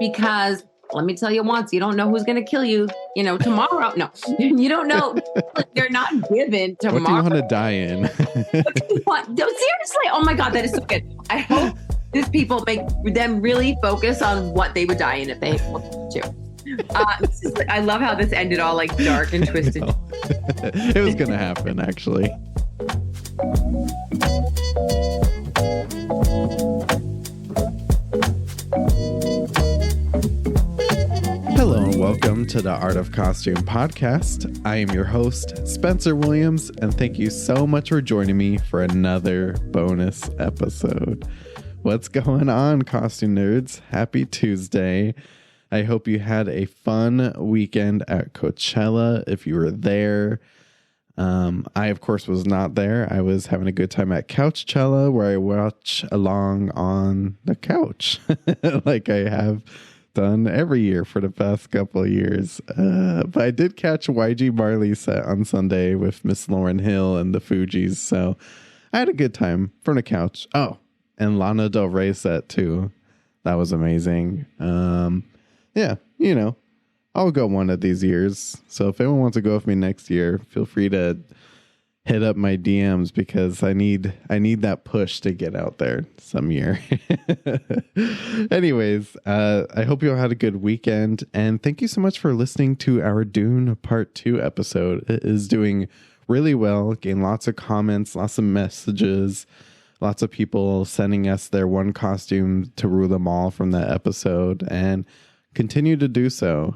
because let me tell you once, you don't know who's going to kill you, tomorrow. No, you don't know. They're not given tomorrow. What do you want to die in? What do you want? No, seriously. Oh my God, that is so good. I hope these people make them really focus on what they would die in if they wanted to. I love how this ended all like dark and twisted. It was going to happen, actually. Hello and welcome to the Art of Costume podcast. I am your host, Spencer Williams, and thank you so much for joining me for another bonus episode. What's going on, costume nerds? Happy Tuesday. I hope you had a fun weekend at Coachella if you were there. I, of course, was not there. I was having a good time at Couchella, where I watch along on the couch like I have done every year for the past couple of years. But I did catch YG Marley's set on Sunday with Miss Lauryn Hill and the Fugees, so I had a good time from the couch. Oh, and Lana Del Rey set too. That was amazing. Yeah, I'll go one of these years. So if anyone wants to go with me next year, feel free to hit up my DMs because I need that push to get out there some year. Anyways, I hope you all had a good weekend, and thank you so much for listening to our Dune Part 2 episode. It is doing really well, getting lots of comments, lots of messages, lots of people sending us their one costume to rule them all from that episode, and continue to do so.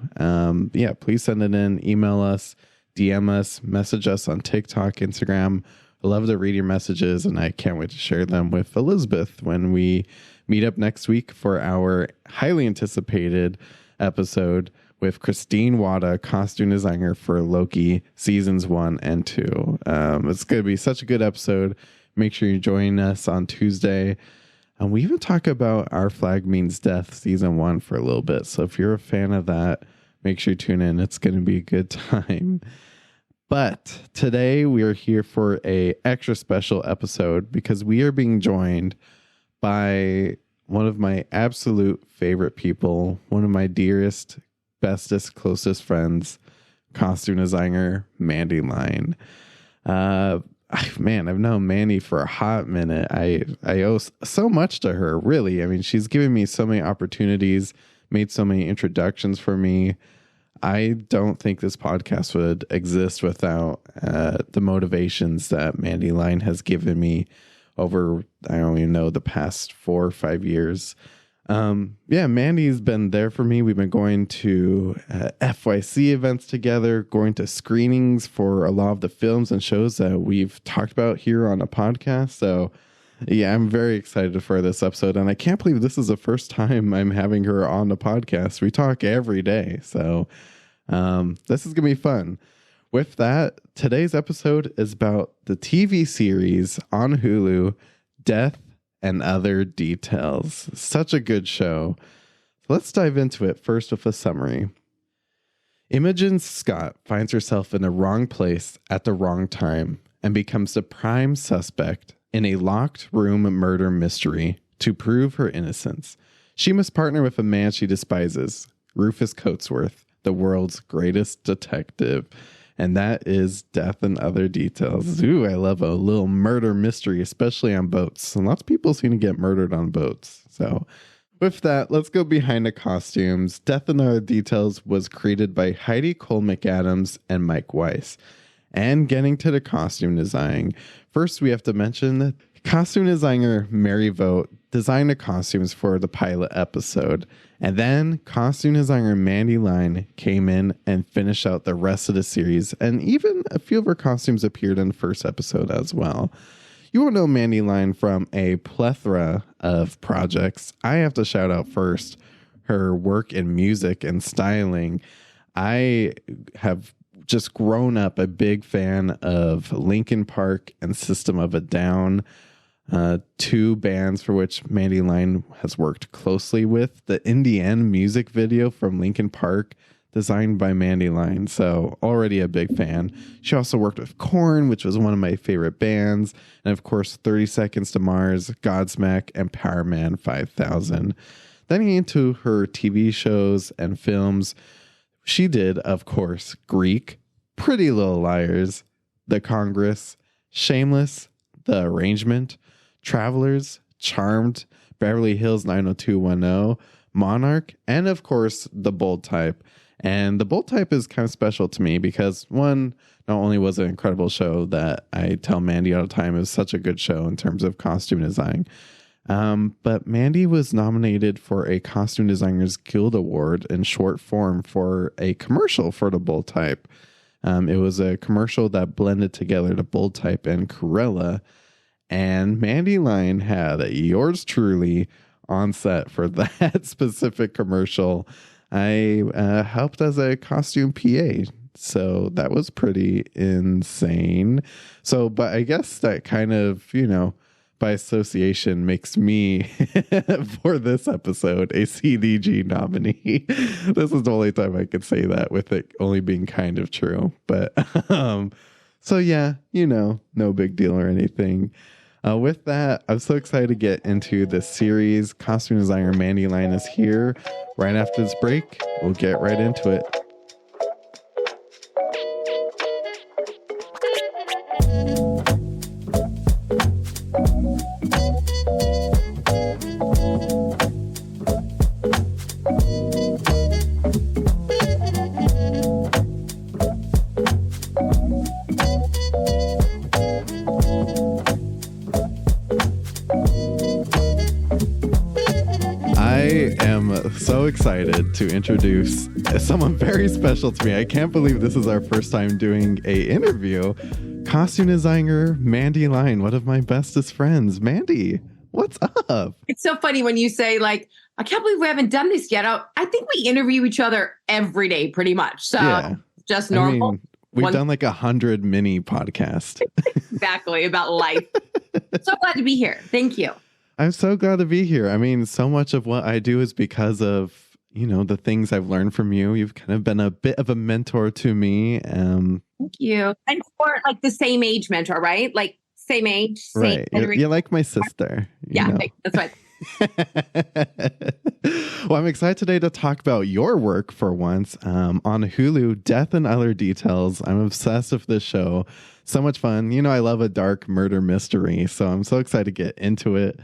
Please send it in, email us, DM us, message us on TikTok, Instagram. I love to read your messages, and I can't wait to share them with Elizabeth when we meet up next week for our highly anticipated episode with Christine Wada, costume designer for Loki seasons 1 and 2. It's going to be such a good episode. Make sure you join us on Tuesday. And we even talk about Our Flag Means Death season 1 for a little bit. So if you're a fan of that, make sure you tune in. It's going to be a good time. But today we are here for a extra special episode because we are being joined by one of my absolute favorite people, one of my dearest, bestest, closest friends, costume designer, Mandi Line. Man, I've known Mandy for a hot minute. I owe so much to her, really. I mean, she's given me so many opportunities, made so many introductions for me. I don't think this podcast would exist without the motivations that Mandi Line has given me over, I don't even know, the past 4 or 5 years. Mandy's been there for me. We've been going to FYC events together, going to screenings for a lot of the films and shows that we've talked about here on a podcast. So yeah, I'm very excited for this episode, and I can't believe this is the first time I'm having her on the podcast. We talk every day. So this is going to be fun. With that, today's episode is about the TV series on Hulu, Death and Other Details. Such a good show. Let's dive into it first with a summary. Imogen Scott finds herself in the wrong place at the wrong time and becomes the prime suspect in a locked room murder mystery. To prove her innocence, she must partner with a man she despises, Rufus Coatsworth, the world's greatest detective. And that is Death and Other Details. Ooh, I love a little murder mystery, especially on boats. And lots of people seem to get murdered on boats. So with that, let's go behind the costumes. Death and Other Details was created by Heidi Cole McAdams and Mike Weiss. And getting to the costume design, first we have to mention that costume designer Mary Vogt designed the costumes for the pilot episode. And then costume designer Mandi Line came in and finished out the rest of the series. And even a few of her costumes appeared in the first episode as well. You will know Mandi Line from a plethora of projects. I have to shout out first her work in music and styling. I have just grown up a big fan of Linkin Park and System of a Down. 2 bands for which Mandi Line has worked closely with. The In the End music video from Linkin Park, designed by Mandi Line, so already a big fan. She also worked with Korn, which was one of my favorite bands, and of course 30 Seconds to Mars, Godsmack, and Power Man 5000. Then into her TV shows and films. She did, of course, Greek, Pretty Little Liars, The Congress, Shameless, The Arrangement, Travelers, Charmed, Beverly Hills 90210, Monarch, and of course, The Bold Type. And The Bold Type is kind of special to me because, one, not only was it an incredible show that I tell Mandy all the time, it was such a good show in terms of costume design. But Mandy was nominated for a Costume Designers Guild Award in short form for a commercial for The Bold Type. It was a commercial that blended together The Bold Type and Cruella. And Mandi Line had yours truly on set for that specific commercial. I helped as a costume PA. So that was pretty insane. So, but I guess that kind of, by association makes me, for this episode, a CDG nominee. This is the only time I could say that with it only being kind of true. But, so yeah, no big deal or anything. With that, I'm so excited to get into this series. Costume designer Mandi Line is here. Right after this break, we'll get right into it. So excited to introduce someone very special to me. I can't believe this is our first time doing a interview. Costume designer Mandi Line, one of my bestest friends. Mandy, what's up? It's so funny when you say, like, I can't believe we haven't done this yet. I think we interview each other every day pretty much. So yeah. Just normal. I mean, we've done like 100 mini podcasts. Exactly, about life. So glad to be here. Thank you. I'm so glad to be here. I mean, so much of what I do is because of, the things I've learned from you. You've kind of been a bit of a mentor to me. Thank you. And for like the same age mentor, right? Like same age. Right. You're like my sister. Yeah, that's right. Well, I'm excited today to talk about your work for once. On Hulu, Death and Other Details. I'm obsessed with this show. So much fun. I love a dark murder mystery, so I'm so excited to get into it.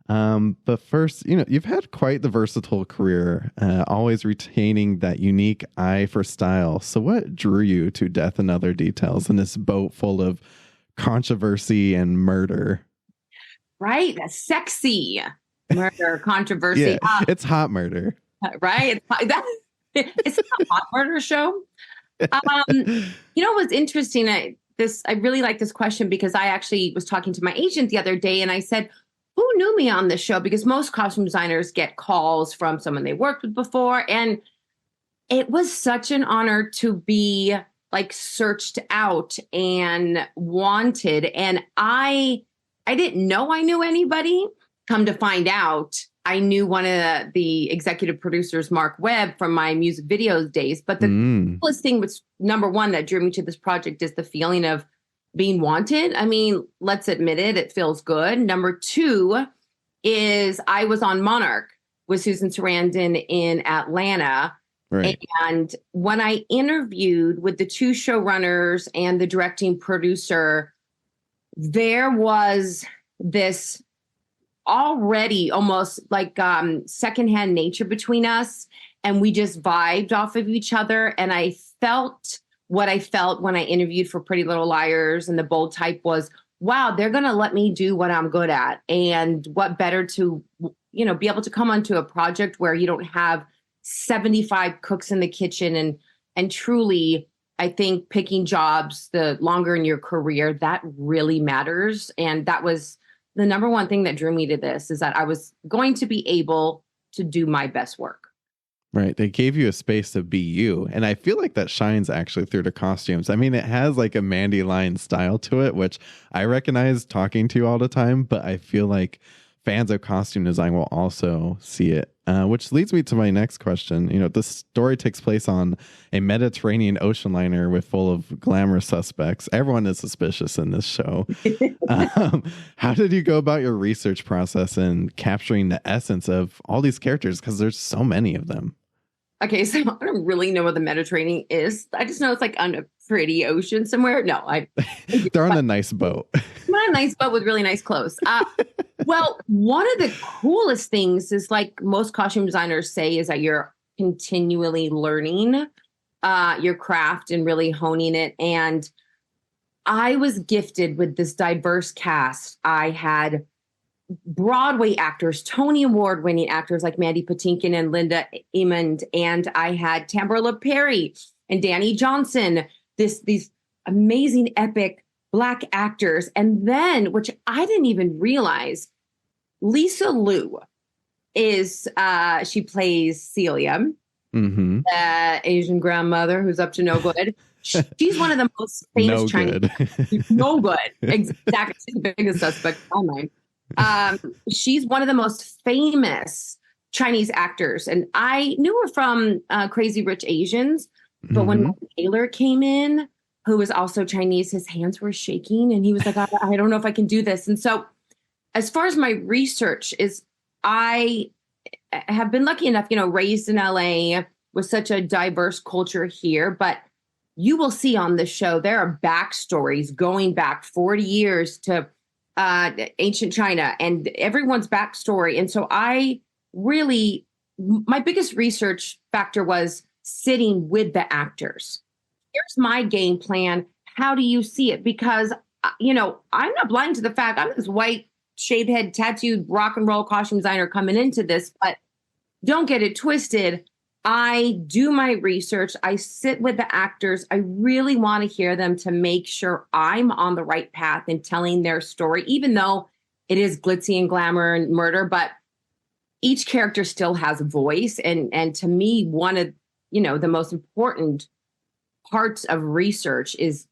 But first, you've had quite the versatile career, always retaining that unique eye for style. So what drew you to Death and Other Details in this boat full of controversy and murder? Right. That's sexy murder, controversy. Yeah, it's hot murder. Right. It's a hot murder show. What's interesting? I really like this question because I actually was talking to my agent the other day and I said, who knew me on this show? Because most costume designers get calls from someone they worked with before. And it was such an honor to be like searched out and wanted. And I didn't know I knew anybody. Come to find out, I knew one of the executive producers, Mark Webb, from my music videos days. But the coolest thing was, number one, that drew me to this project is the feeling of being wanted. I mean, let's admit it, it feels good. Number two is I was on Monarch with Susan Sarandon in Atlanta. Right. And when I interviewed with the two showrunners and the directing producer, there was this already almost like secondhand nature between us. And we just vibed off of each other. And I felt what I felt when I interviewed for Pretty Little Liars and The Bold Type was, wow, they're going to let me do what I'm good at. And what better to, be able to come onto a project where you don't have 75 cooks in the kitchen and truly, I think picking jobs the longer in your career, that really matters. And that was the number one thing that drew me to this, is that I was going to be able to do my best work. Right. They gave you a space to be you. And I feel like that shines actually through the costumes. I mean, it has like a Mandi Line style to it, which I recognize talking to you all the time, but I feel like fans of costume design will also see it. Which leads me to my next question. You know, the story takes place on a Mediterranean ocean liner full of glamorous suspects. Everyone is suspicious in this show. How did you go about your research process and capturing the essence of all these characters? Because there's so many of them. Okay, so I don't really know what the Mediterranean is. I just know it's like on a pretty ocean somewhere. No, they're on a nice boat. I'm on a nice boat with really nice clothes. Well, one of the coolest things is, like most costume designers say, is that you're continually learning your craft and really honing it. And I was gifted with this diverse cast. I had Broadway actors, Tony Award winning actors like Mandy Patinkin and Linda Emond, and I had Tamara Perry and Danny Johnson, these amazing epic Black actors. And then, which I didn't even realize, Lisa Liu is she plays Celia, the Asian grandmother who's up to no good. She's one of the most famous no Chinese. Good. No good. Exactly. She's the biggest suspect in my mind. She's one of the most famous Chinese actors, and I knew her from Crazy Rich Asians. But when Taylor came in, who was also Chinese, his hands were shaking, and he was like, I don't know if I can do this. And so, as far as my research is, I have been lucky enough, raised in LA with such a diverse culture here, but you will see on this show, there are backstories going back 40 years to ancient China and everyone's backstory. And so my biggest research factor was sitting with the actors. Here's my game plan. How do you see it? Because, I'm not blind to the fact I'm this white, shaved head, tattooed rock and roll costume designer coming into this, but don't get it twisted. I do my research. I sit with the actors. I really want to hear them to make sure I'm on the right path in telling their story, even though it is glitzy and glamour and murder, but each character still has a voice. And to me, one of, the most important parts of research is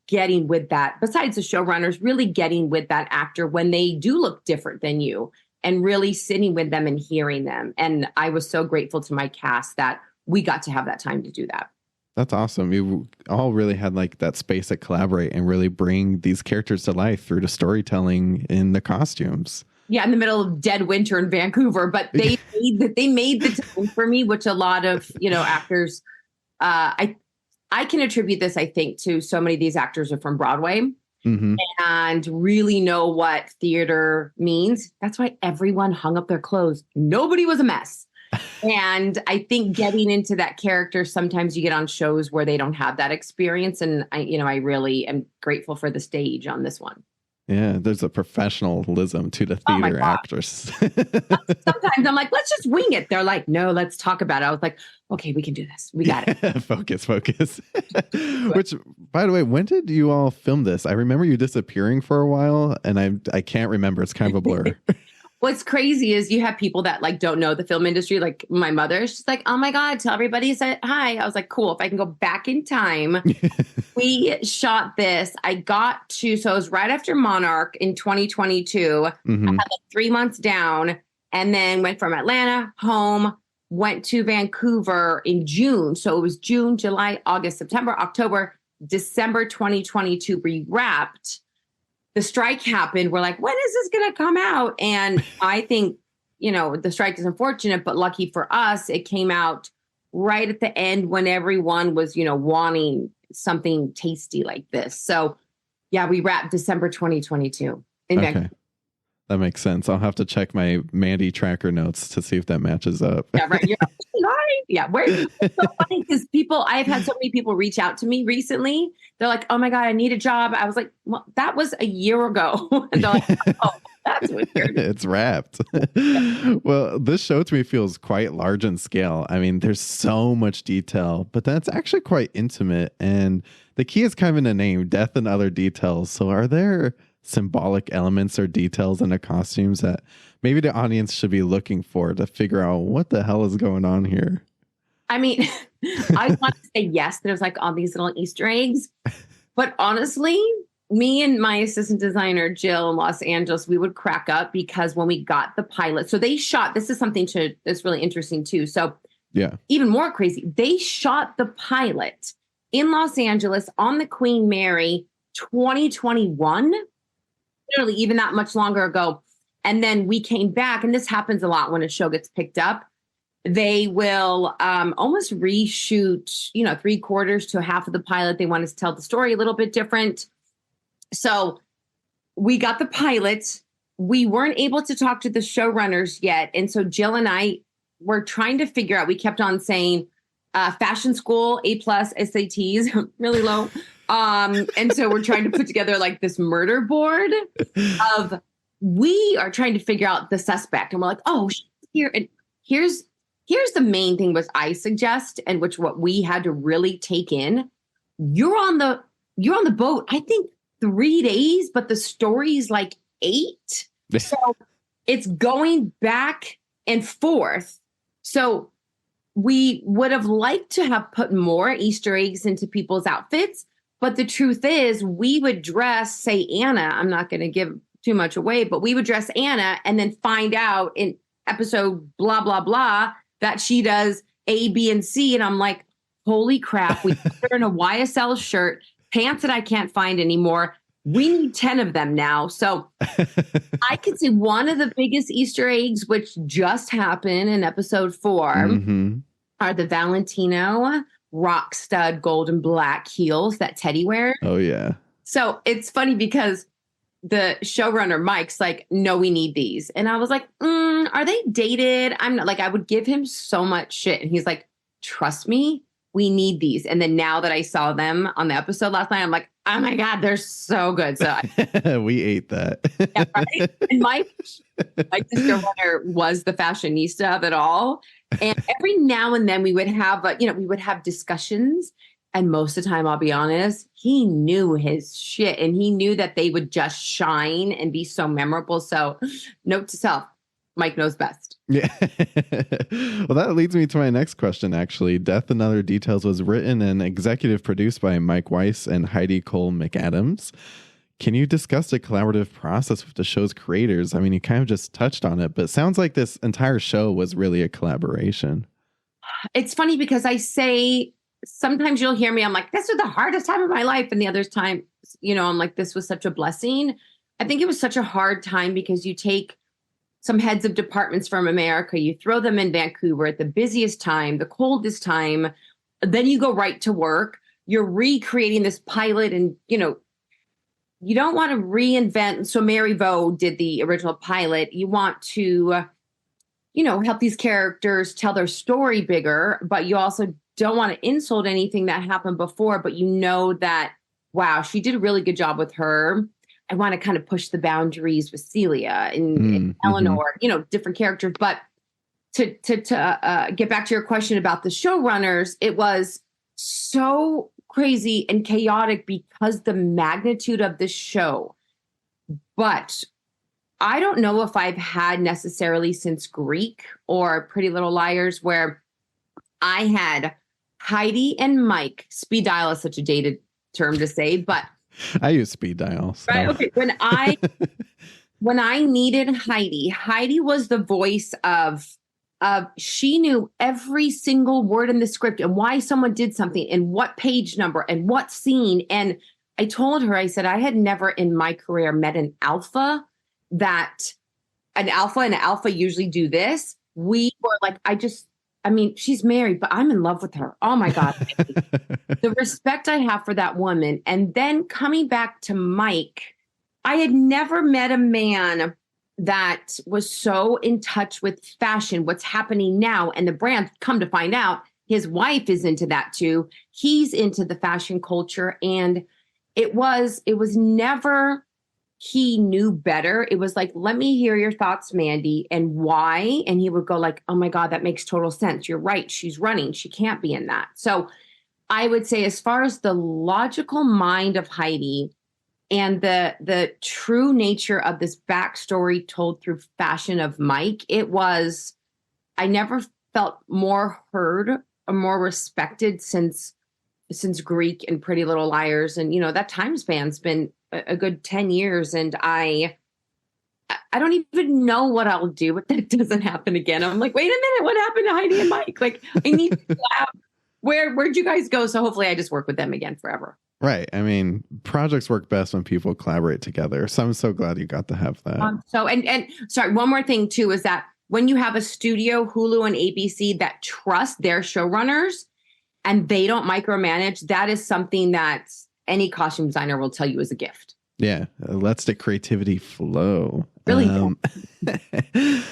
getting with that, besides the showrunners, really getting with that actor when they do look different than you, and really sitting with them and hearing them. And I was so grateful to my cast that we got to have that time to do that. That's awesome. You all really had like that space to collaborate and really bring these characters to life through the storytelling in the costumes. Yeah, in the middle of dead winter in Vancouver, but they made the time for me, which a lot of actors. I can attribute this, I think, to so many of these actors are from Broadway. And really know what theater means. That's why everyone hung up their clothes. Nobody was a mess. And I think getting into that character, sometimes you get on shows where they don't have that experience. And I really am grateful for the stage on this one. Yeah, there's a professionalism to the theater actors. Sometimes I'm like, let's just wing it. They're like, no, let's talk about it. I was like, okay, we can do this. We got it. Focus. Which, by the way, when did you all film this? I remember you disappearing for a while, and I can't remember. It's kind of a blur. What's crazy is you have people that like don't know the film industry. Like my mother, she's like, oh my God, tell everybody I said hi. I was like, cool. If I can go back in time, we shot this. So it was right after Monarch in 2022. I had like 3 months down, and then went from Atlanta home, went to Vancouver in June. So it was June, July, August, September, October, December 2022. We wrapped. The strike happened. We're like, when is this going to come out? And I think, the strike is unfortunate, but lucky for us, it came out right at the end when everyone was, wanting something tasty like this. So yeah, we wrapped December 2022 in Vancouver. That makes sense. I'll have to check my Mandy tracker notes to see if that matches up. Yeah, right. Yeah, it's so funny because I've had so many people reach out to me recently. They're like, oh my God, I need a job. I was like, well, that was a year ago. And they're like, oh, that's weird. It's wrapped. Well, this show to me feels quite large in scale. I mean, there's so much detail, but that's actually quite intimate. And the key is kind of in the name, death and other details. So are there symbolic elements or details in the costumes that maybe the audience should be looking for to figure out what the hell is going on here? I mean, I want to say yes, there's like all these little Easter eggs, but honestly, me and my assistant designer, Jill, in Los Angeles, we would crack up because when we got the pilot, so they shot, this is something that's really interesting too. So Yeah. even more crazy, they shot the pilot in Los Angeles on the Queen Mary 2021, literally even that much longer ago. And then we came back, and this happens a lot when a show gets picked up. They will almost reshoot, 3/4 to half of the pilot. They want us to tell the story a little bit different. So we got the pilot. We weren't able to talk to the showrunners yet. And so Jill and I were trying to figure out, we kept on saying fashion school, A+, SATs, really low. And so we're trying to put together like this murder board of, we are trying to figure out the suspect. And we're like, oh, here. And here's the main thing was I suggest, and what we had to really take in. You're on the boat, I think 3 days, but the story's like 8. So it's going back and forth. So we would have liked to have put more Easter eggs into people's outfits. But the truth is, we would dress, say, Anna. I'm not going to give too much away, but we would dress Anna and then find out in episode blah, blah, blah, that she does A, B, and C. And I'm like, holy crap, we put her in a YSL shirt, pants that I can't find anymore. We need 10 of them now. So I could see one of the biggest Easter eggs, which just happened in episode 4, are the Valentino rock stud gold and black heels that Teddy wears. Oh, yeah. So it's funny because the showrunner, Mike's like, no, we need these. And I was like, are they dated? I'm not, like, I would give him so much shit. And he's like, trust me, we need these. And then now that I saw them on the episode last night, I'm like, oh my God, they're so good. So we ate that. Yeah, right? And Mike, the showrunner, was the fashionista of it all. And every now and then we would have, we would have discussions. And most of the time, I'll be honest, he knew his shit, and he knew that they would just shine and be so memorable. So note to self, Mike knows best. Yeah. Well, that leads me to my next question, actually. Death and Other Details was written and executive produced by Mike Weiss and Heidi Cole McAdams. Can you discuss the collaborative process with the show's creators? I mean, you kind of just touched on it, but it sounds like this entire show was really a collaboration. It's funny because I say, sometimes you'll hear me, I'm like, this was the hardest time of my life. And the other time, I'm like, this was such a blessing. I think it was such a hard time because you take some heads of departments from America, you throw them in Vancouver at the busiest time, the coldest time, then you go right to work. You're recreating this pilot, and, you don't want to reinvent. So Mary Vo did the original pilot. You want to, help these characters tell their story bigger, but you also don't want to insult anything that happened before, but that, wow, she did a really good job with her. I want to kind of push the boundaries with Celia and Eleanor, different characters. But to get back to your question about the showrunners, it was so crazy and chaotic because the magnitude of the show. But I don't know if I've had necessarily since Greek or Pretty Little Liars, where I had Heidi and Mike. Speed dial is such a dated term to say, but I use speed dial. So. Right. Okay. When I needed Heidi was the voice of she knew every single word in the script and why someone did something and what page number and what scene. And I told her, I said, I had never in my career met an alpha and alpha usually do this. We were like, she's married, but I'm in love with her. Oh my God. The respect I have for that woman. And then coming back to Mike, I had never met a man that was so in touch with fashion, what's happening now, and the brand. Come to find out, his wife is into that too. He's into the fashion culture. And it was never he knew better. It was like, let me hear your thoughts, Mandi, and why. And he would go like, oh my God, that makes total sense. You're right. She's running. She can't be in that. So I would say, as far as the logical mind of Heidi and the true nature of this backstory told through fashion of Mike, I never felt more heard or more respected since Greek and Pretty Little Liars. And, that time span's been a good 10 years, and I don't even know what I'll do if that doesn't happen again. I'm like, wait a minute, what happened to Heidi and Mike? Like, I need to collab. Where'd you guys go? So hopefully I just work with them again forever. Right. I mean, projects work best when people collaborate together. So I'm so glad you got to have that. And sorry, one more thing too is that when you have a studio, Hulu and ABC, that trust their showrunners and they don't micromanage, that is something that any costume designer will tell you is a gift. Yeah, lets the creativity flow. Really?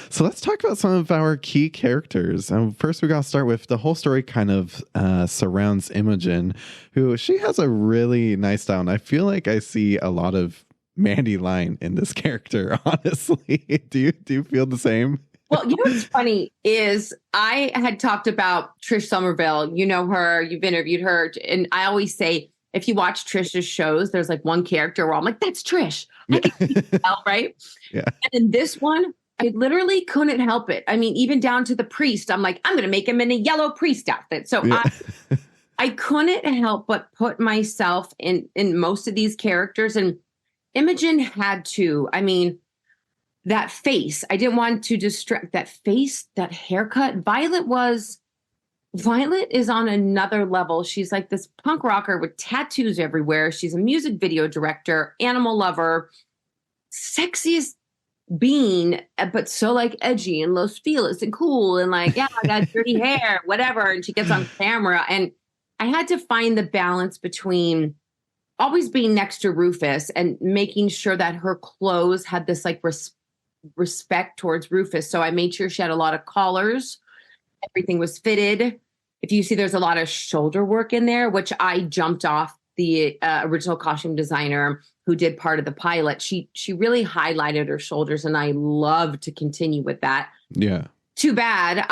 So let's talk about some of our key characters. First, we got to start with the whole story kind of surrounds Imogen, who she has a really nice style. And I feel like I see a lot of Mandi Line in this character, honestly. Do you feel the same? Well, you know what's funny is I had talked about Trish Somerville. You know her, you've interviewed her. And I always say, if you watch Trish's shows, there's like one character where I'm like, that's Trish. I can tell, right? Yeah. And in this one, I literally couldn't help it. I mean, even down to the priest, I'm like, I'm going to make him in a yellow priest outfit. So yeah. I couldn't help but put myself in most of these characters. And Imogen had to, I mean, that face, I didn't want to distract that face, that haircut. Violet is on another level. She's like this punk rocker with tattoos everywhere. She's a music video director, animal lover, sexiest being, but so like edgy and Los Feliz and cool and like, yeah, I got dirty hair, whatever. And she gets on camera. And I had to find the balance between always being next to Rufus and making sure that her clothes had this like respect towards Rufus. So I made sure she had a lot of collars. Everything was fitted. If you see, there's a lot of shoulder work in there, which I jumped off the original costume designer who did part of the pilot. She really highlighted her shoulders, and I love to continue with that. Yeah. Too bad.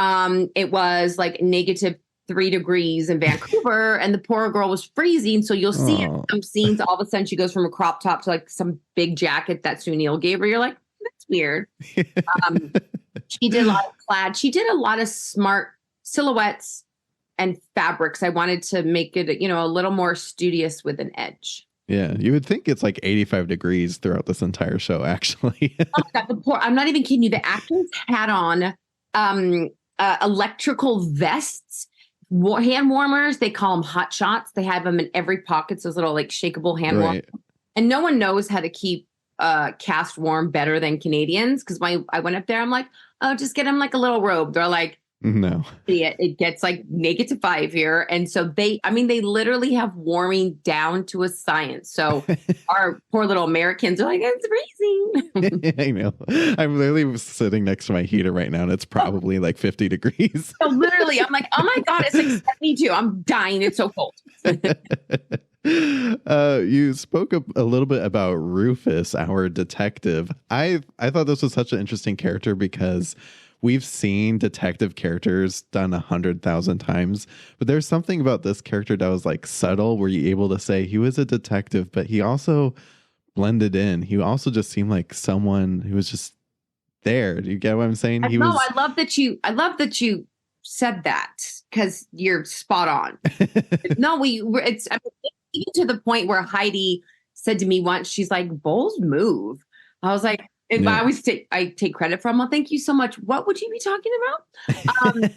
It was like -3 degrees in Vancouver, and the poor girl was freezing. So you'll see in some scenes, all of a sudden she goes from a crop top to like some big jacket that Sunil gave her. You're like, that's weird. She did a lot of plaid. She did a lot of smart silhouettes and fabrics. I wanted to make it, a little more studious with an edge. Yeah, you would think it's like 85 degrees throughout this entire show, actually. Oh my God, I'm not even kidding you. The actors had on electrical vests, hand warmers. They call them hot shots. They have them in every pocket, those little like shakeable hand warmers. And no one knows how to keep cast warm better than Canadians. Because I went up there, I'm like, oh, just get them like a little robe. They're like, no, it gets like -5 here. And so they literally have warming down to a science. So our poor little Americans are like, it's freezing. I know. I'm literally sitting next to my heater right now, and it's probably like 50 degrees. So literally, I'm like, oh my God, it's like 72. I'm dying. It's so cold. You spoke a little bit about Rufus, our detective. I thought this was such an interesting character because we've seen detective characters done 100,000 times, but there's something about this character that was like subtle, where you're able to say he was a detective, but he also blended in. He also just seemed like someone who was just there. Do you get what I'm saying? I love that you said that, because you're spot on. No, even to the point where Heidi said to me once, she's like, "Bulls move." I was like, and I always take credit from, well, thank you so much. What would you be talking about?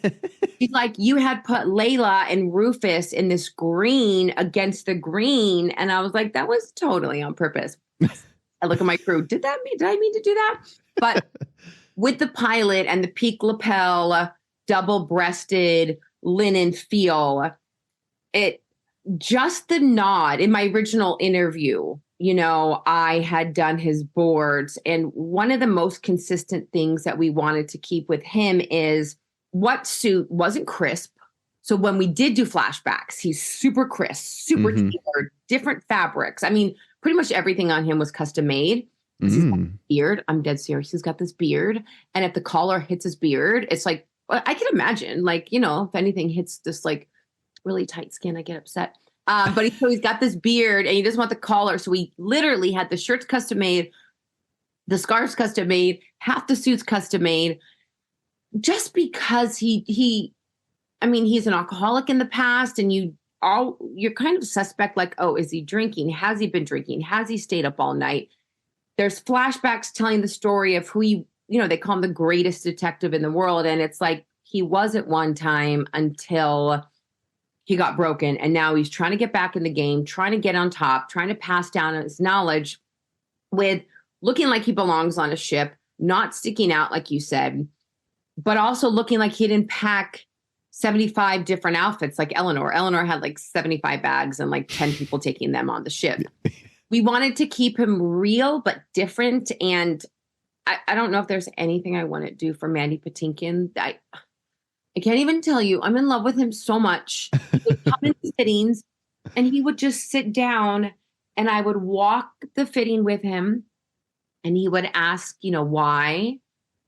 She's like, you had put Layla and Rufus in this green against the green. And I was like, that was totally on purpose. I look at my crew. Did I mean to do that? But with the pilot and the peak lapel, double-breasted linen feel, it just the nod in my original interview. I had done his boards, and one of the most consistent things that we wanted to keep with him is what suit wasn't crisp. So when we did do flashbacks, he's super crisp, super tailored, different fabrics. I mean, pretty much everything on him was custom made. He's got this beard. I'm dead serious. He's got this beard. And if the collar hits his beard, it's like, I can imagine, like, if anything hits this like really tight skin, I get upset. But he's got this beard, and he doesn't want the collar. So we literally had the shirts custom made, the scarves custom made, half the suits custom made, just because he's an alcoholic in the past, and you you're kind of suspect, like, oh, is he drinking? Has he been drinking? Has he stayed up all night? There's flashbacks telling the story of who they call him the greatest detective in the world. And it's like, he was at one time until he got broken. And now he's trying to get back in the game, trying to get on top, trying to pass down his knowledge with looking like he belongs on a ship, not sticking out, like you said, but also looking like he didn't pack 75 different outfits like Eleanor. Eleanor had like 75 bags and like 10 people taking them on the ship. We wanted to keep him real, but different. And I don't know if there's anything I want to do for Mandy Patinkin. I can't even tell you. I'm in love with him so much. He would come into fittings and he would just sit down and I would walk the fitting with him and he would ask, why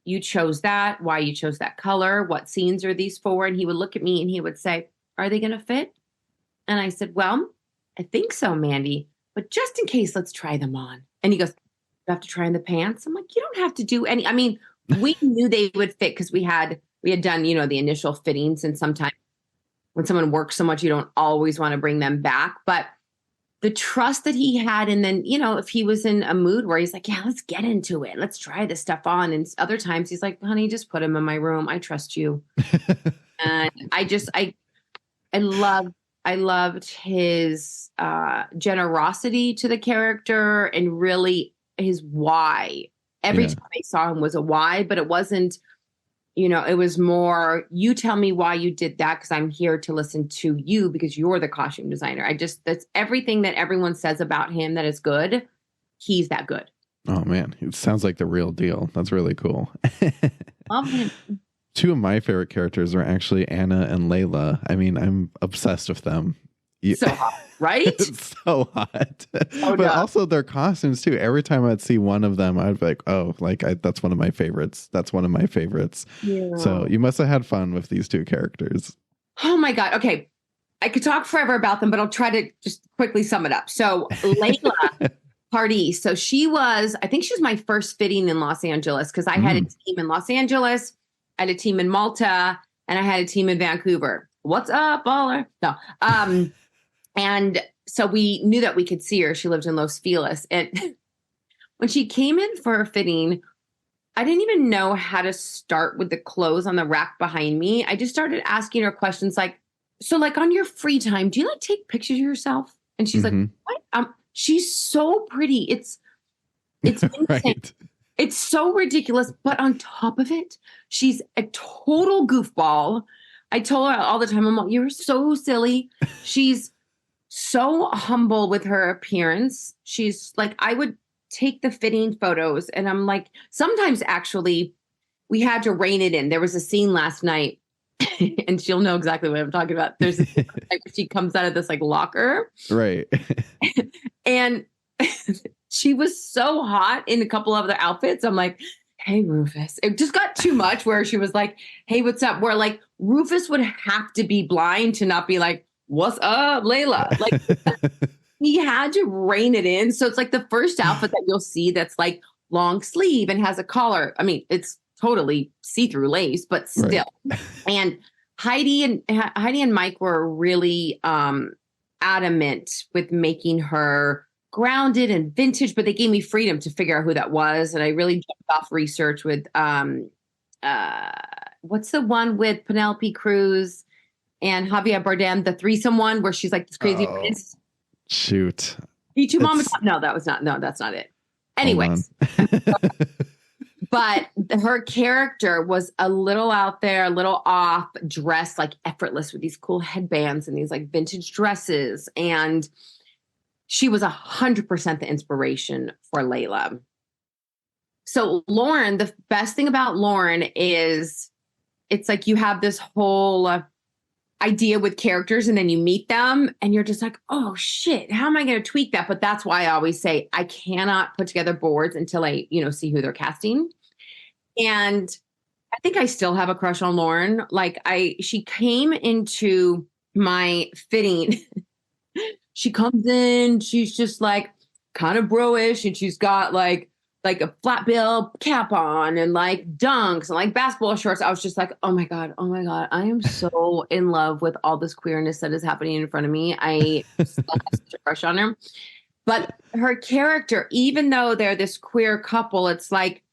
you chose that, why you chose that color, what scenes are these for? And he would look at me and he would say, are they going to fit? And I said, well, I think so, Mandy, but just in case, let's try them on. And he goes, you have to try on the pants? I'm like, you don't have to do any. I mean, we knew they would fit because we had done, the initial fittings. And sometimes when someone works so much, you don't always want to bring them back. But the trust that he had, and then, if he was in a mood where he's like, yeah, let's get into it. Let's try this stuff on. And other times he's like, honey, just put him in my room. I trust you. And I loved his generosity to the character and really his why. Every time I saw him was a why, but it wasn't, it was more, you tell me why you did that because I'm here to listen to you because you're the costume designer. That's everything that everyone says about him that is good. He's that good. Oh, man. It sounds like the real deal. That's really cool. Love him. Two of my favorite characters are actually Anna and Layla. I mean, I'm obsessed with them. So hot, right? It's so hot. Oh, but also their costumes too. Every time I'd see one of them, I'd be like, oh, that's one of my favorites. That's one of my favorites. Yeah. So you must have had fun with these two characters. Oh my God. Okay. I could talk forever about them, but I'll try to just quickly sum it up. So Layla Pardee. So I think she was my first fitting in Los Angeles because I had a team in Los Angeles, I had a team in Malta, and I had a team in Vancouver. What's up, baller? No. And so we knew that we could see her. She lived in Los Feliz. And when she came in for a fitting, I didn't even know how to start with the clothes on the rack behind me. I just started asking her questions like, so like on your free time, do you like take pictures of yourself? And she's like, what? She's so pretty. It's insane. Right. It's so ridiculous. But on top of it, she's a total goofball. I told her all the time, I'm like, you're so silly. She's so humble with her appearance. She's like, I would take the fitting photos and I'm like, sometimes actually we had to rein it in. There was a scene last night and she'll know exactly what I'm talking about. There's a scene where she comes out of this like locker. Right. And she was so hot in a couple of other outfits. I'm like, hey, Rufus. It just got too much where she was like, hey, what's up? Where like Rufus would have to be blind to not be like, what's up, Layla? Like he had to rein it in. So it's like the first outfit that you'll see that's like long sleeve and has a collar. I mean, it's totally see-through lace, but still. Right. And Heidi and Mike were really adamant with making her grounded and vintage, but they gave me freedom to figure out who that was. And I really jumped off research with what's the one with Penelope Cruz and Javier Bardem, the threesome one where she's like this crazy prince. Shoot. E2 Mama. No, that's not it. Anyways. But her character was a little out there, a little off, dressed like effortless with these cool headbands and these like vintage dresses. And she was 100% the inspiration for Layla. So Lauren, the best thing about Lauren is it's like you have this whole idea with characters and then you meet them and you're just like, oh shit, how am I going to tweak that? But that's why I always say I cannot put together boards until I, see who they're casting. And I think I still have a crush on Lauren. Like she came into my fitting. She comes in, she's just like kind of bro-ish and she's got like like a flat bill cap on and like dunks and like basketball shorts. I was just like, oh my God, I am so in love with all this queerness that is happening in front of me. I still have such a crush on her. But her character, even though they're this queer couple, it's like,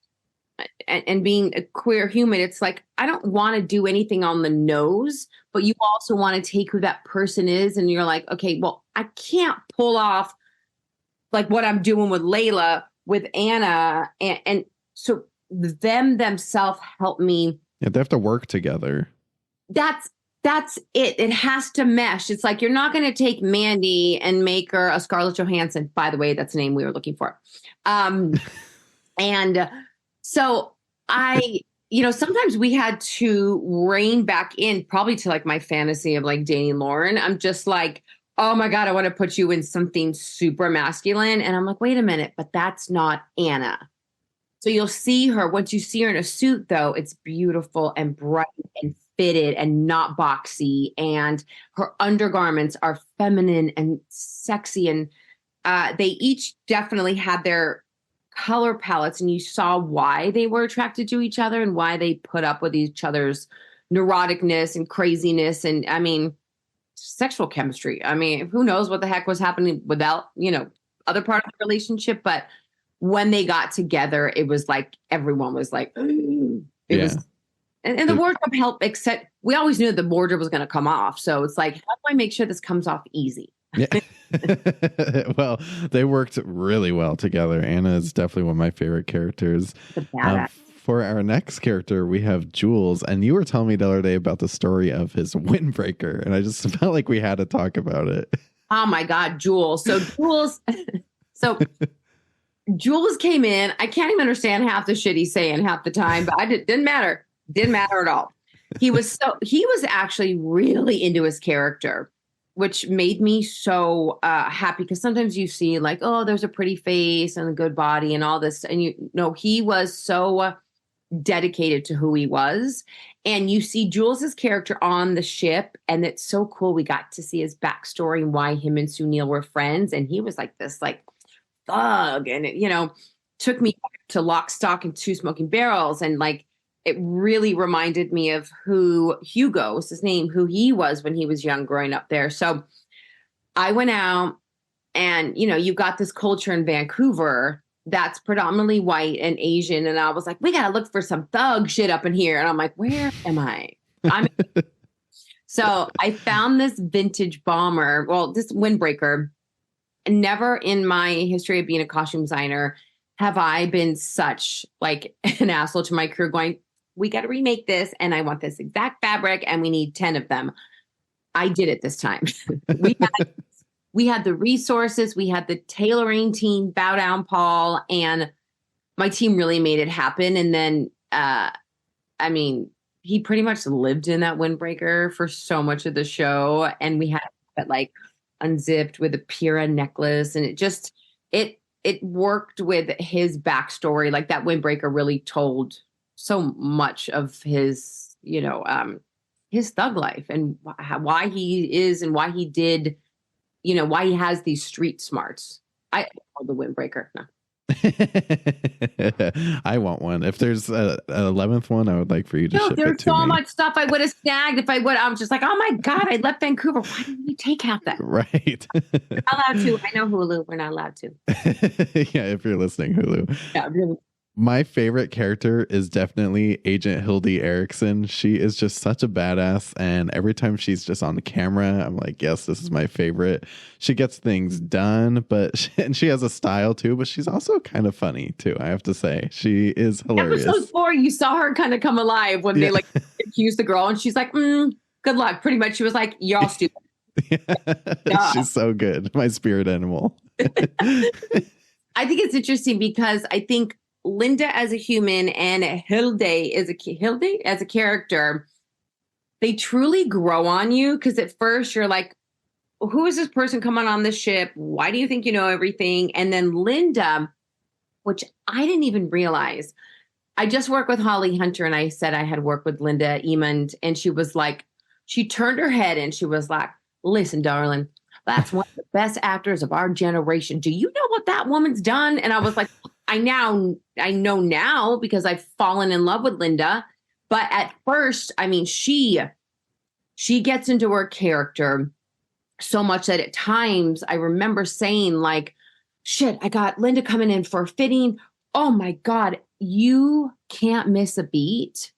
and being a queer human, it's like, I don't want to do anything on the nose, but you also want to take who that person is. And you're like, okay, well, I can't pull off like what I'm doing with Layla, with Anna. And so themselves help me. Yeah, they have to work together. That's it. It has to mesh. It's like, you're not going to take Mandy and make her a Scarlett Johansson. By the way, that's the name we were looking for. And so sometimes we had to rein back in probably to like my fantasy of like dating Lauren. I'm just like, oh my God, I want to put you in something super masculine. And I'm like, wait a minute, but that's not Anna. So you'll see her, once you see her in a suit though, it's beautiful and bright and fitted and not boxy. And her undergarments are feminine and sexy. And they each definitely had their color palettes, and you saw why they were attracted to each other and why they put up with each other's neuroticness and craziness. And I mean, sexual chemistry. I mean, who knows what the heck was happening without, other part of the relationship. But when they got together, it was like, everyone was like, it was, and the wardrobe helped, except we always knew the wardrobe was going to come off. So it's like, how do I make sure this comes off easy? Yeah. Well, they worked really well together. Anna is definitely one of my favorite characters. For our next character, we have Jules. And you were telling me the other day about the story of his windbreaker. And I just felt like we had to talk about it. Oh my God, Jules. So Jules came in. I can't even understand half the shit he's saying half the time, but didn't matter. Didn't matter at all. He was actually really into his character, which made me so happy, because sometimes you see like, oh, there's a pretty face and a good body and all this. And he was so dedicated to who he was. And you see Jules's character on the ship, and it's so cool. We got to see his backstory and why him and Sunil were friends. And he was like this like thug, and it, took me to Lock, Stock, and Two Smoking Barrels. And like, it really reminded me of who Hugo was his name, who he was when he was young growing up there. So I went out, and, you've got this culture in Vancouver that's predominantly white and Asian. And I was like, we got to look for some thug shit up in here. And I'm like, where am I? So I found this vintage bomber, this windbreaker. Never in my history of being a costume designer have I been such like an asshole to my crew going, we got to remake this, and I want this exact fabric, and we need 10 of them. I did it this time. We had the resources, we had the tailoring team, Bow Down Paul, and my team really made it happen. And then, he pretty much lived in that windbreaker for so much of the show, and we had it like unzipped with a Pira necklace, and it worked with his backstory. Like, that windbreaker really told so much of his, his thug life, and why he is and why he did, why he has these street smarts. I love the windbreaker. No. I want one. If there's an 11th one, I would like for you to ship it to me. There's so much stuff I would have snagged if I would. I was just like, oh my God, I left Vancouver. Why didn't we take half that? Right. We're not allowed to. I know Hulu. We're not allowed to. Yeah, if you're listening, Hulu. Yeah, really. My favorite character is definitely Agent Hildy Erickson. She is just such a badass, and every time she's just on the camera, I'm like, yes, this is my favorite. She gets things done, and she has a style too, but she's also kind of funny too, I have to say. She is hilarious. Episode 4, you saw her kind of come alive when they like accused the girl, and she's like, good luck. Pretty much, she was like, you're all stupid. Yeah. She's so good. My spirit animal. I think it's interesting because I think Linda as a human and Hilde as a character, they truly grow on you, because at first you're like, who is this person coming on the ship? Why do you think you know everything? And then Linda, which I didn't even realize. I just worked with Holly Hunter, and I said I had worked with Linda Emond, and she was like, she turned her head and she was like, listen, darling, that's one of the best actors of our generation. Do you know what that woman's done? And I was like, I know now because I've fallen in love with Linda. But at first, I mean, she gets into her character so much that at times I remember saying like, shit, I got Linda coming in for a fitting. Oh my God, you can't miss a beat.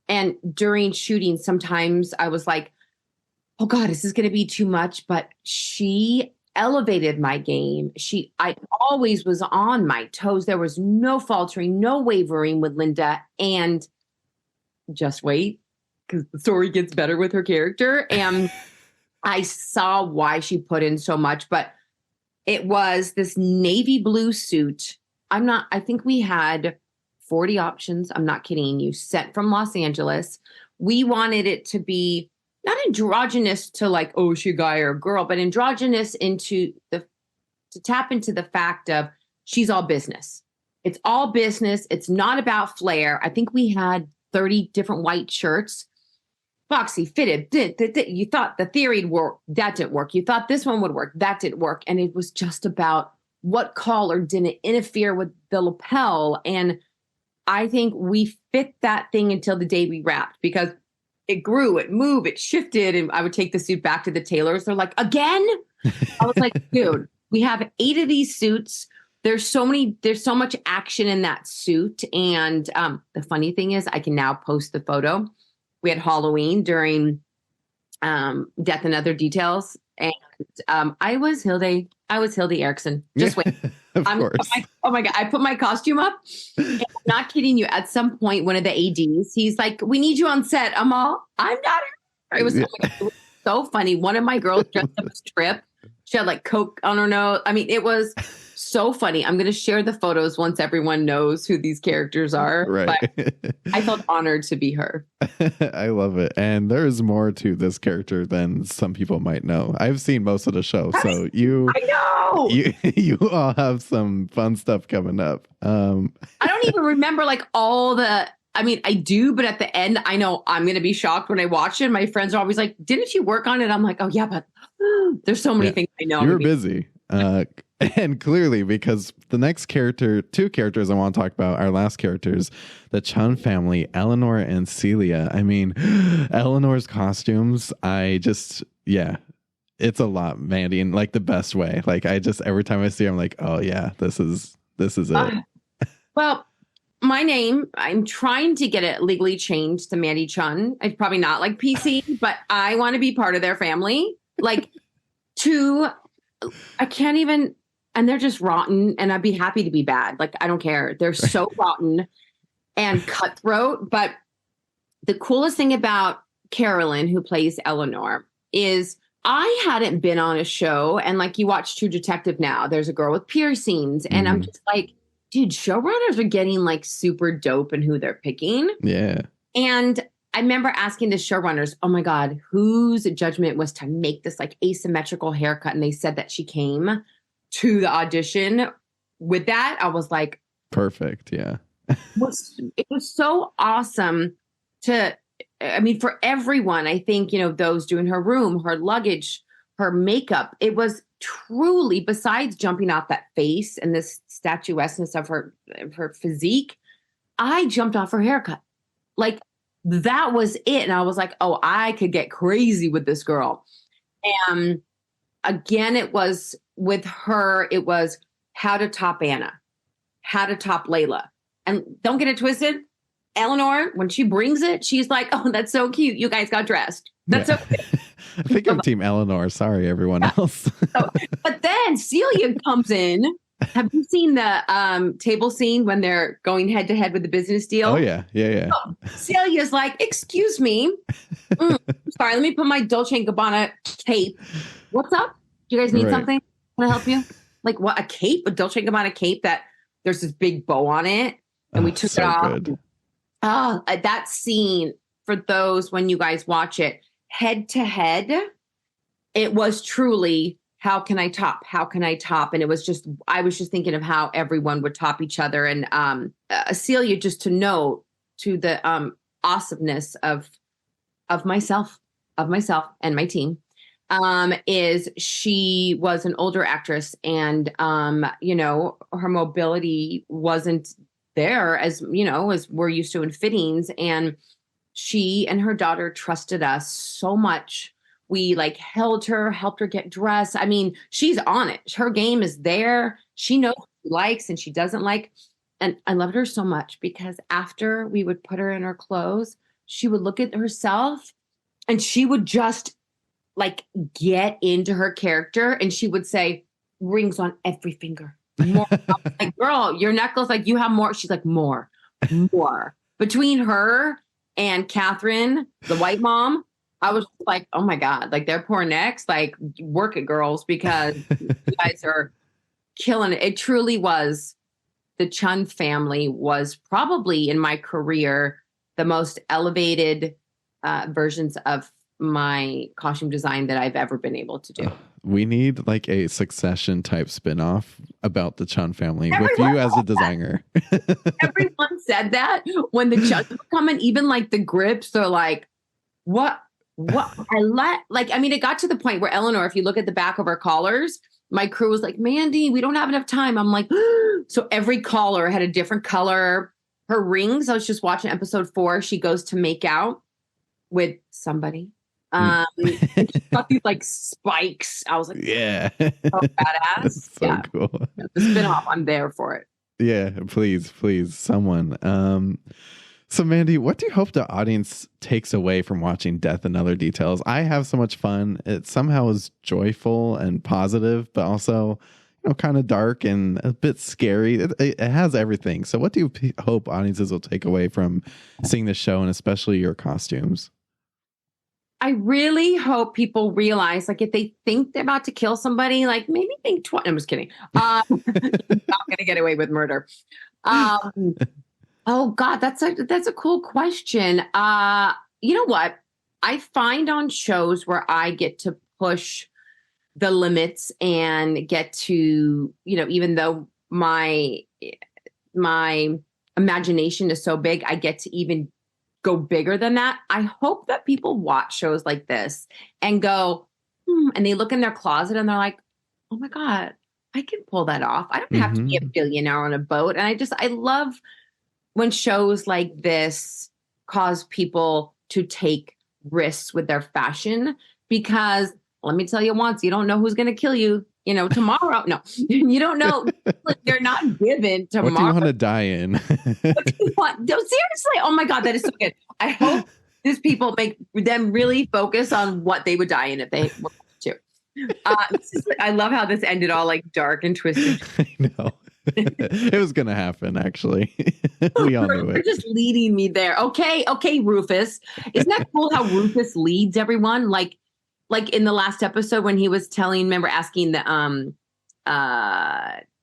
And during shooting, sometimes I was like, oh God, is this going to be too much? But she elevated my game. I always was on my toes. There was no faltering, no wavering with Linda. And just wait, because the story gets better with her character. And I saw why she put in so much, but it was this navy blue suit. I think we had 40 options. I'm not kidding you, sent from Los Angeles. We wanted it to be not androgynous to like, oh, is she a guy or a girl, but androgynous to tap into the fact of she's all business. It's all business. It's not about flair. I think we had 30 different white shirts. Boxy, fitted. You thought the theory'd work. That didn't work. You thought this one would work. That didn't work. And it was just about what collar didn't interfere with the lapel. And I think we fit that thing until the day we wrapped, because it grew, it moved, it shifted. And I would take the suit back to the tailors. They're like, again? I was like, dude, we have 8 of these suits. There's so much action in that suit. And the funny thing is I can now post the photo. We had Halloween during Death and Other Details. And I was Hilde Erickson. Just wait. Of course. Oh my God. I put my costume up. And I'm not kidding you. At some point, one of the ADs, he's like, we need you on set. I'm not her. It was so funny. One of my girls dressed up as Trip. She had like Coke on her nose. I mean, it was so funny. I'm going to share the photos once everyone knows who these characters are. Right. But I felt honored to be her. I love it. And there's more to this character than some people might know. I've seen most of the show. I know you all have some fun stuff coming up. I don't even remember like all the, I mean, I do, but at the end, I know I'm going to be shocked when I watch it. My friends are always like, didn't you work on it? I'm like, oh yeah, but there's so many things I know. You were busy. And clearly, because the next two characters I want to talk about, our last characters, the Chun family, Eleanor and Celia. I mean, Eleanor's costumes, it's a lot, Mandy, in like the best way. Like every time I see her, I'm like, oh yeah, this is it. Well, my name, I'm trying to get it legally changed to Mandy Chun. It's probably not like PC, but I want to be part of their family. Like I can't even, and they're just rotten, and I'd be happy to be bad. Like, I don't care. They're so rotten and cutthroat. But the coolest thing about Carolyn, who plays Eleanor, is I hadn't been on a show, and like you watch True Detective now, there's a girl with piercings, and I'm just like, dude, showrunners are getting like super dope in who they're picking. Yeah. And I remember asking the showrunners, oh my God, whose judgment was to make this like asymmetrical haircut? And they said that she came to the audition with that. I was like, perfect. Yeah. It was so awesome for everyone. I think, those doing her room, her luggage, her makeup, it was truly, besides jumping off that face and this statuesqueness of her physique, I jumped off her haircut. Like, that was it. And I was like, oh, I could get crazy with this girl. And again, it was with her, it was how to top Anna, how to top Layla. And don't get it twisted. Eleanor, when she brings it, she's like, oh, that's so cute. You guys got dressed. That's so cute. I think I'm Team Eleanor. Sorry, everyone else. But then Celia comes in. Have you seen the table scene when they're going head to head with the business deal? Oh, yeah. Yeah. Oh, Celia's like, excuse me. Sorry, let me put my Dolce & Gabbana cape. What's up? Do you guys need something? Can I help you? Like, what? A cape? A Dolce & Gabbana cape that there's this big bow on it. And we took it off. Good. That scene, for those, when you guys watch it, head to head, it was truly, how can I top? How can I top? And I was just thinking of how everyone would top each other. And Celia, just to know to the awesomeness of myself and my team. is she was an older actress and, her mobility wasn't there as we're used to in fittings. And she and her daughter trusted us so much. We like held her, helped her get dressed. I mean, she's on it. Her game is there. She knows what she likes and she doesn't like. And I loved her so much because after we would put her in her clothes, she would look at herself and she would just like get into her character and she would say, rings on every finger. More. Like, girl, your necklace, like you have more. She's like, more. Between her and Catherine, the white mom, I was like, oh my God, like their poor necks, like work it, girls, because you guys are killing it. It truly was. The Chun family was probably in my career the most elevated versions of my costume design that I've ever been able to do. We need like a Succession type spinoff about the Chun family with you as a designer. Everyone said that when the Chuns were coming, even like the grips, they're like, what I mean, it got to the point where Eleanor, if you look at the back of her collars, my crew was like, Mandy, we don't have enough time. I'm like, so every collar had a different color. Her rings, I was just watching episode 4. She goes to make out with somebody. She's got these like spikes. I was like, yeah, so badass. So yeah, cool. The spinoff, I'm there for it. Yeah, please, someone. So Mandy, what do you hope the audience takes away from watching Death and Other Details? I have so much fun. It somehow is joyful and positive, but also, kind of dark and a bit scary. It has everything. So what do you hope audiences will take away from seeing the show, and especially your costumes? I really hope people realize, like, if they think they're about to kill somebody, like, maybe think twice. I'm just kidding. Not going to get away with murder. Oh God, that's a cool question. You know what? I find on shows where I get to push the limits and get to, even though my imagination is so big, I get to even go bigger than that. I hope that people watch shows like this and go, and they look in their closet and they're like, oh my God, I can pull that off. I don't have to be a billionaire on a boat. And I love when shows like this cause people to take risks with their fashion, because let me tell you once, you don't know who's going to kill you, tomorrow. No, you don't know. They're not given tomorrow. What do you want to die in? What do you want? No, seriously. Oh my God, that is so good. I hope these people make them really focus on what they would die in if they were to. I love how this ended all like dark and twisted. I know. It was going to happen, actually. We all knew it. You're just leading me there. Okay, Rufus. Isn't that cool how Rufus leads everyone? Like in the last episode when he was asking the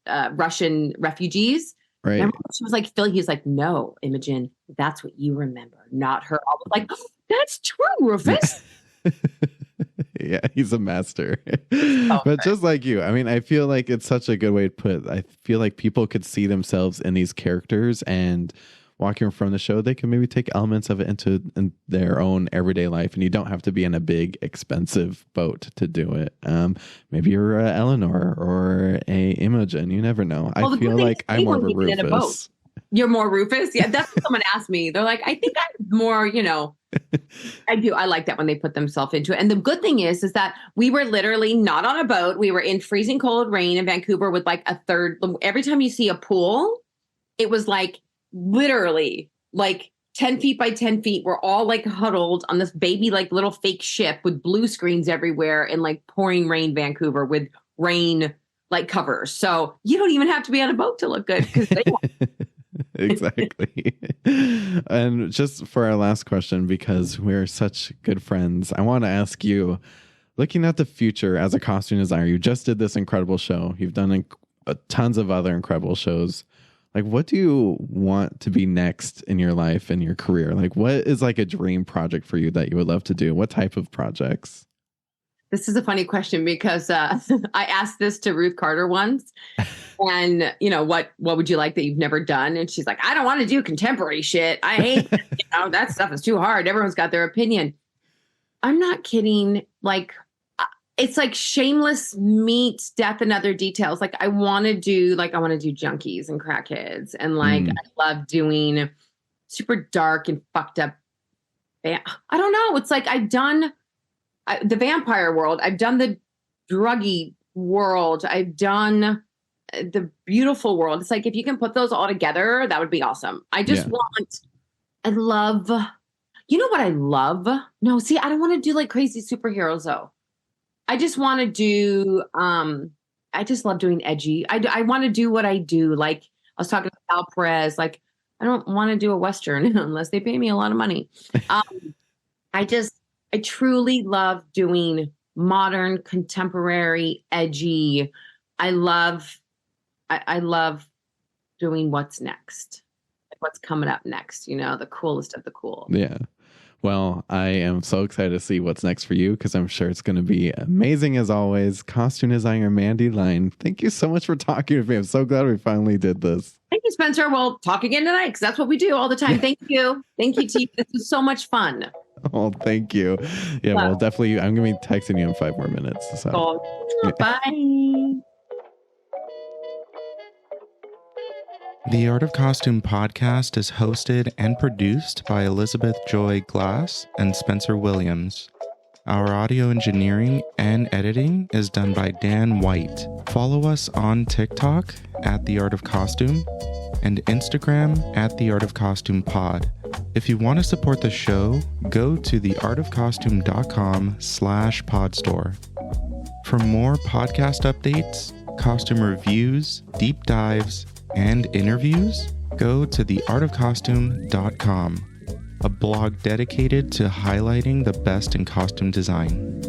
Russian refugees. Right. Remember she was like, Phil, he's like, no, Imogen, that's what you remember, not her. I was like, oh, that's true, Rufus. Yeah, he's a master. Oh, but just like you, I mean, I feel like it's such a good way to put it. I feel like people could see themselves in these characters, and walking from the show, they can maybe take elements of it in their own everyday life, and you don't have to be in a big, expensive boat to do it. Maybe you're Eleanor or a Imogen. You never know. I feel like I'm more of a Rufus. You're more Rufus? Yeah, that's what someone asked me. They're like, I think I'm more, I do. I like that when they put themselves into it. And the good thing is that we were literally not on a boat. We were in freezing cold rain in Vancouver with like a third. Every time you see a pool, it was like literally like 10 feet by 10 feet. We're all like huddled on this baby, like little fake ship with blue screens everywhere in like pouring rain Vancouver with rain like covers. So you don't even have to be on a boat to look good because they Exactly. And just for our last question, because we're such good friends, I want to ask you, looking at the future as a costume designer, you just did this incredible show. You've done tons of other incredible shows. Like, what do you want to be next in your life and your career? Like, what is like a dream project for you that you would love to do? What type of projects? This is a funny question because I asked this to Ruth Carter once. And, what would you like that you've never done? And she's like, I don't want to do contemporary shit. I hate that stuff is too hard. Everyone's got their opinion. I'm not kidding. Like, it's like shameless meets death and other details. Like I want to do junkies and crackheads, and like I love doing super dark and fucked up. I don't know. It's like I've done the vampire world. I've done the druggy world. I've done the beautiful world. It's like if you can put those all together, that would be awesome. I love. You know what I love? No, see, I don't want to do like crazy superheroes though. I just want to do, I just love doing edgy. I want to do what I do. Like I was talking to Sal Perez, like I don't want to do a Western unless they pay me a lot of money. I truly love doing modern, contemporary, edgy. I love doing what's next, like what's coming up next, the coolest of the cool. Yeah. Well, I am so excited to see what's next for you because I'm sure it's going to be amazing as always. Costume designer Mandi Line, thank you so much for talking with me. I'm so glad we finally did this. Thank you, Spencer. We'll talk again tonight because that's what we do all the time. Thank you. Thank you, T. This was so much fun. Oh, thank you. Yeah, well, definitely. I'm going to be texting you in 5 more minutes. So. Bye. The Art of Costume podcast is hosted and produced by Elizabeth Joy Glass and Spencer Williams. Our audio engineering and editing is done by Dan White. Follow us on TikTok at The Art of Costume and Instagram at The Art of Costume Pod. If you want to support the show, go to theartofcostume.com/podstore. For more podcast updates, costume reviews, deep dives, and interviews, go to theartofcostume.com, a blog dedicated to highlighting the best in costume design.